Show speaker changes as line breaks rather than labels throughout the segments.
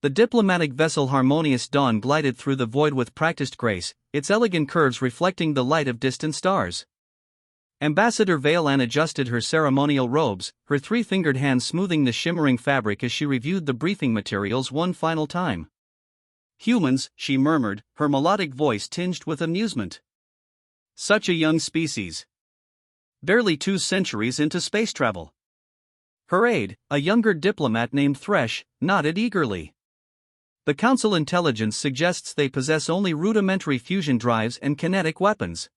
The diplomatic vessel Harmonious Dawn glided through the void with practiced grace, its elegant curves reflecting the light of distant stars. Ambassador Vale-Ann adjusted her ceremonial robes, her three-fingered hands smoothing the shimmering fabric as she reviewed the briefing materials one final time. "Humans," she murmured, her melodic voice tinged with amusement. "Such a young species. Barely 2 centuries into space travel." Her aide, a younger diplomat named Thresh, nodded eagerly. "The Council intelligence suggests they possess only rudimentary fusion drives and kinetic weapons.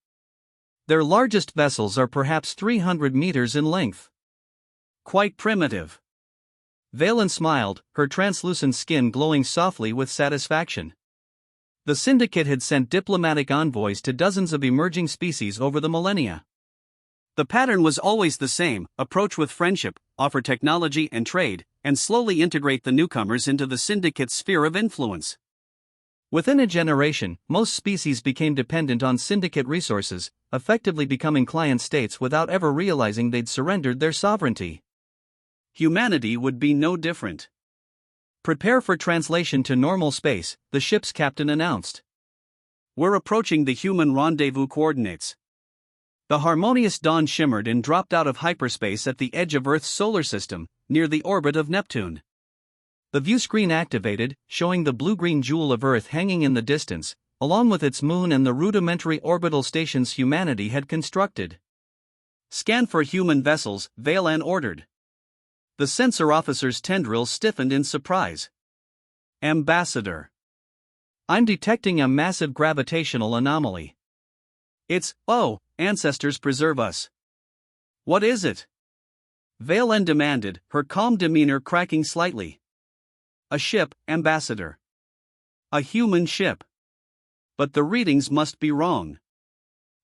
Their largest vessels are perhaps 300 meters in length. Quite primitive." Valen smiled, her translucent skin glowing softly with satisfaction. The Syndicate had sent diplomatic envoys to dozens of emerging species over the millennia. The pattern was always the same: approach with friendship, offer technology and trade, and slowly integrate the newcomers into the Syndicate's sphere of influence. Within a generation, most species became dependent on Syndicate resources, effectively becoming client states without ever realizing they'd surrendered their sovereignty. Humanity would be no different. "Prepare for translation to normal space," the ship's captain announced. "We're approaching the human rendezvous coordinates." The Harmonious Dawn shimmered and dropped out of hyperspace at the edge of Earth's solar system, near the orbit of Neptune. The view screen activated, showing the blue-green jewel of Earth hanging in the distance, along with its moon and the rudimentary orbital stations humanity had constructed. "Scan for human vessels," Vale-Ann ordered. The sensor officer's tendrils stiffened in surprise. "Ambassador, I'm detecting a massive gravitational anomaly." Oh, ancestors preserve us. What is it?" Vale-Ann demanded, her calm demeanor cracking slightly. "A ship, Ambassador. A human ship. But the readings must be wrong.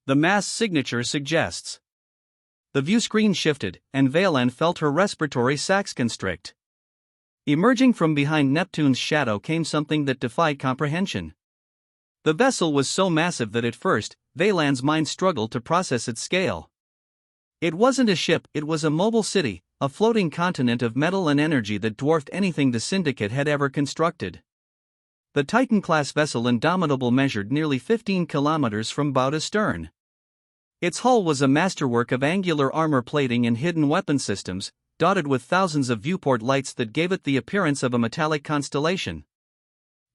The mass signature suggests." The view screen shifted, and Vale-Ann felt her respiratory sacs constrict. Emerging from behind Neptune's shadow came something that defied comprehension. The vessel was so massive that at first, Vale-Ann's mind struggled to process its scale. It wasn't a ship, it was a mobile city, a floating continent of metal and energy that dwarfed anything the Syndicate had ever constructed. The Titan-class vessel Indomitable measured nearly 15 kilometers from bow to stern. Its hull was a masterwork of angular armor plating and hidden weapon systems, dotted with thousands of viewport lights that gave it the appearance of a metallic constellation.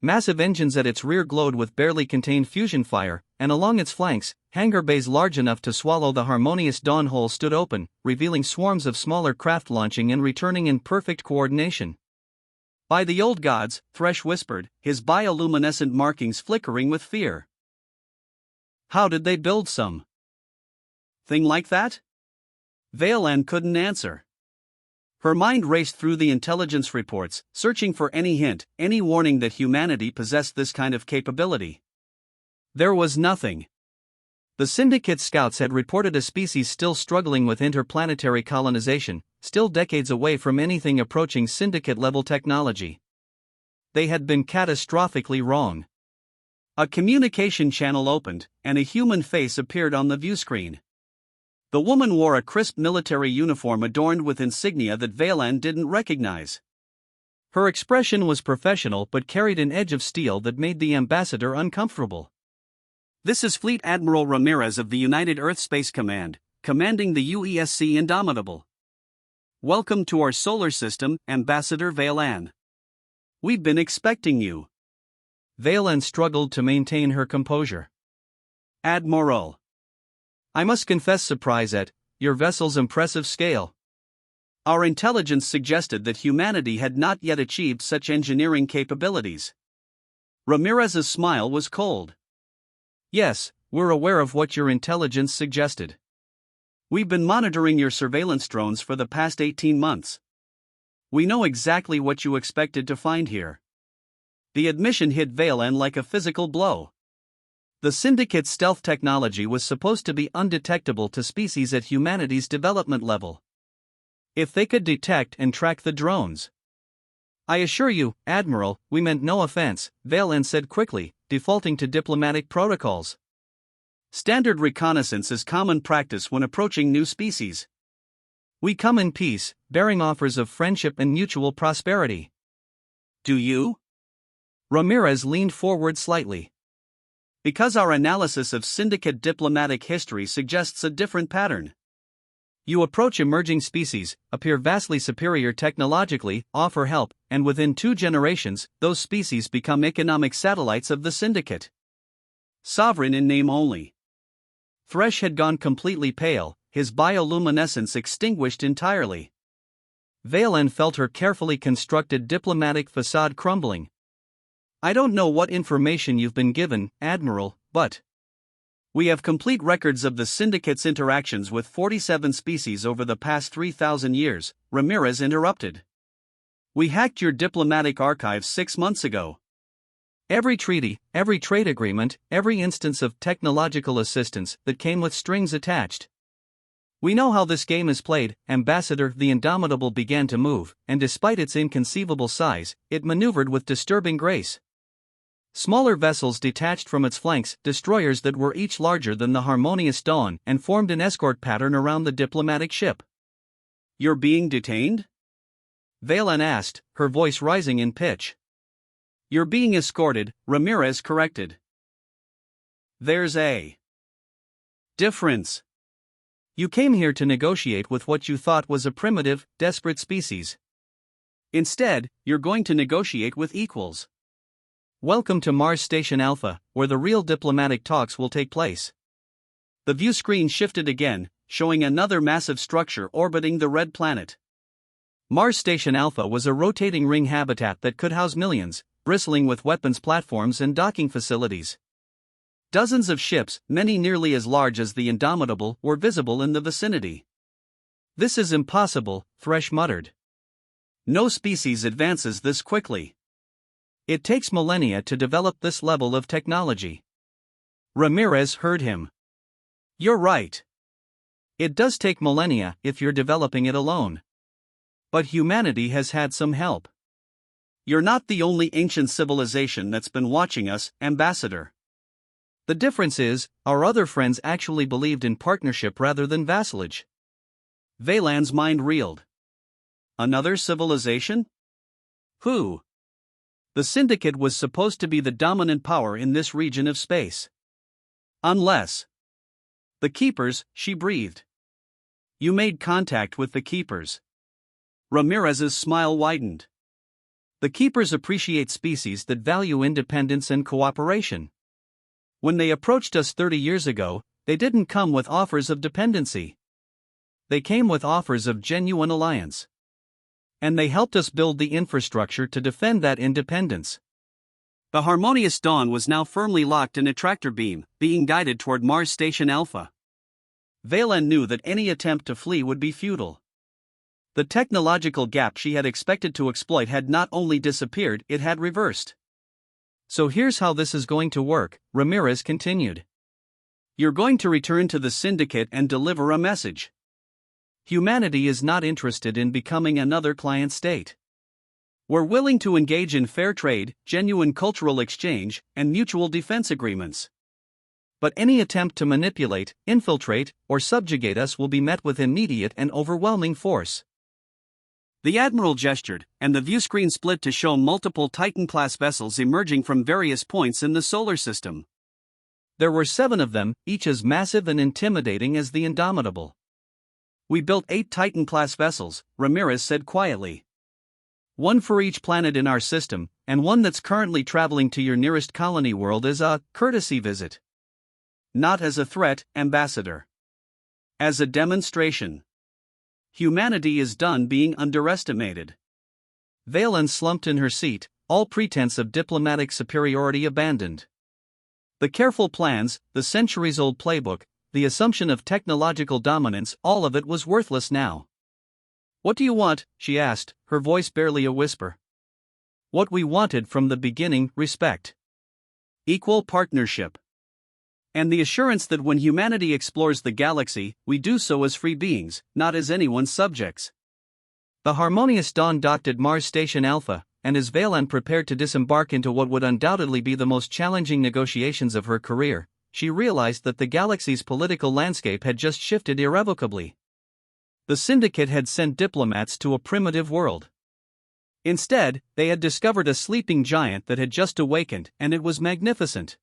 Massive engines at its rear glowed with barely contained fusion fire, and along its flanks, hangar bays large enough to swallow the Harmonious Dawn hull stood open, revealing swarms of smaller craft launching and returning in perfect coordination. "By the old gods," Thresh whispered, his bioluminescent markings flickering with fear. "How did they build some thing like that?" Vale-Ann couldn't answer. Her mind raced through the intelligence reports, searching for any hint, any warning that humanity possessed this kind of capability. There was nothing. The Syndicate scouts had reported a species still struggling with interplanetary colonization, still decades away from anything approaching Syndicate-level technology. They had been catastrophically wrong. A communication channel opened, and a human face appeared on the viewscreen. The woman wore a crisp military uniform adorned with insignia that Vale-Ann didn't recognize. Her expression was professional but carried an edge of steel that made the ambassador uncomfortable. "This is Fleet Admiral Ramirez of the United Earth Space Command, commanding the UESC Indomitable. Welcome to our solar system, Ambassador Vale-Ann. We've been expecting you." Vale-Ann struggled to maintain her composure. "Admiral, I must confess surprise at your vessel's impressive scale. Our intelligence suggested that humanity had not yet achieved such engineering capabilities." Ramirez's smile was cold. "Yes, we're aware of what your intelligence suggested. We've been monitoring your surveillance drones for the past 18 months. We know exactly what you expected to find here." The admission hit Vale-Ann like a physical blow. The Syndicate's stealth technology was supposed to be undetectable to species at humanity's development level. If they could detect and track the drones. "I assure you, Admiral, we meant no offense," Vale-Ann said quickly, defaulting to diplomatic protocols. "Standard reconnaissance is common practice when approaching new species. We come in peace, bearing offers of friendship and mutual prosperity." "Do you?" Ramirez leaned forward slightly. Because our analysis of syndicate diplomatic history suggests a different pattern. You approach emerging species, appear vastly superior technologically, offer help, and within 2 generations, those species become economic satellites of the syndicate. Sovereign in name only. Thresh had gone completely pale, his bioluminescence extinguished entirely. Valen felt her carefully constructed diplomatic facade crumbling. I don't know what information you've been given, Admiral, but we have complete records of the Syndicate's interactions with 47 species over the past 3,000 years, Ramirez interrupted. We hacked your diplomatic archives 6 months ago. Every treaty, every trade agreement, every instance of technological assistance that came with strings attached. We know how this game is played. Ambassador. The Indomitable began to move, and despite its inconceivable size, it maneuvered with disturbing grace. Smaller vessels detached from its flanks, destroyers that were each larger than the Harmonious Dawn, and formed an escort pattern around the diplomatic ship. You're being detained? Valen asked, her voice rising in pitch. You're being escorted, Ramirez corrected. There's a difference. You came here to negotiate with what you thought was a primitive, desperate species. Instead, you're going to negotiate with equals. Welcome to Mars Station Alpha, where the real diplomatic talks will take place. The view screen shifted again, showing another massive structure orbiting the red planet. Mars Station Alpha was a rotating ring habitat that could house millions, bristling with weapons platforms and docking facilities. Dozens of ships, many nearly as large as the Indomitable, were visible in the vicinity. This is impossible, Thresh muttered. No species advances this quickly. It takes millennia to develop this level of technology. Ramirez heard him. You're right. It does take millennia if you're developing it alone. But humanity has had some help. You're not the only ancient civilization that's been watching us, Ambassador. The difference is, our other friends actually believed in partnership rather than vassalage. Valan's mind reeled. Another civilization? Who? The Syndicate was supposed to be the dominant power in this region of space. Unless. The Keepers, she breathed. You made contact with the Keepers. Ramirez's smile widened. The Keepers appreciate species that value independence and cooperation. When they approached us 30 years ago, they didn't come with offers of dependency. They came with offers of genuine alliance. And they helped us build the infrastructure to defend that independence. The Harmonious Dawn was now firmly locked in a tractor beam, being guided toward Mars Station Alpha. Valen knew that any attempt to flee would be futile. The technological gap she had expected to exploit had not only disappeared, it had reversed. So here's how this is going to work, Ramirez continued. You're going to return to the Syndicate and deliver a message. Humanity is not interested in becoming another client state. We're willing to engage in fair trade, genuine cultural exchange, and mutual defense agreements. But any attempt to manipulate, infiltrate, or subjugate us will be met with immediate and overwhelming force. The Admiral gestured, and the view screen split to show multiple Titan-class vessels emerging from various points in the solar system. There were 7 of them, each as massive and intimidating as the Indomitable. We built 8 Titan-class vessels, Ramirez said quietly. 1 for each planet in our system, and 1 that's currently traveling to your nearest colony world as a courtesy visit. Not as a threat, Ambassador. As a demonstration. Humanity is done being underestimated. Valen slumped in her seat, all pretense of diplomatic superiority abandoned. The careful plans, the centuries-old playbook, the assumption of technological dominance, all of it was worthless now. What do you want? She asked, her voice barely a whisper. What we wanted from the beginning, respect. Equal partnership. And the assurance that when humanity explores the galaxy, we do so as free beings, not as anyone's subjects. The Harmonious Dawn docked at Mars Station Alpha, and as Valen prepared to disembark into what would undoubtedly be the most challenging negotiations of her career, she realized that the galaxy's political landscape had just shifted irrevocably. The Syndicate had sent diplomats to a primitive world. Instead, they had discovered a sleeping giant that had just awakened, and it was magnificent.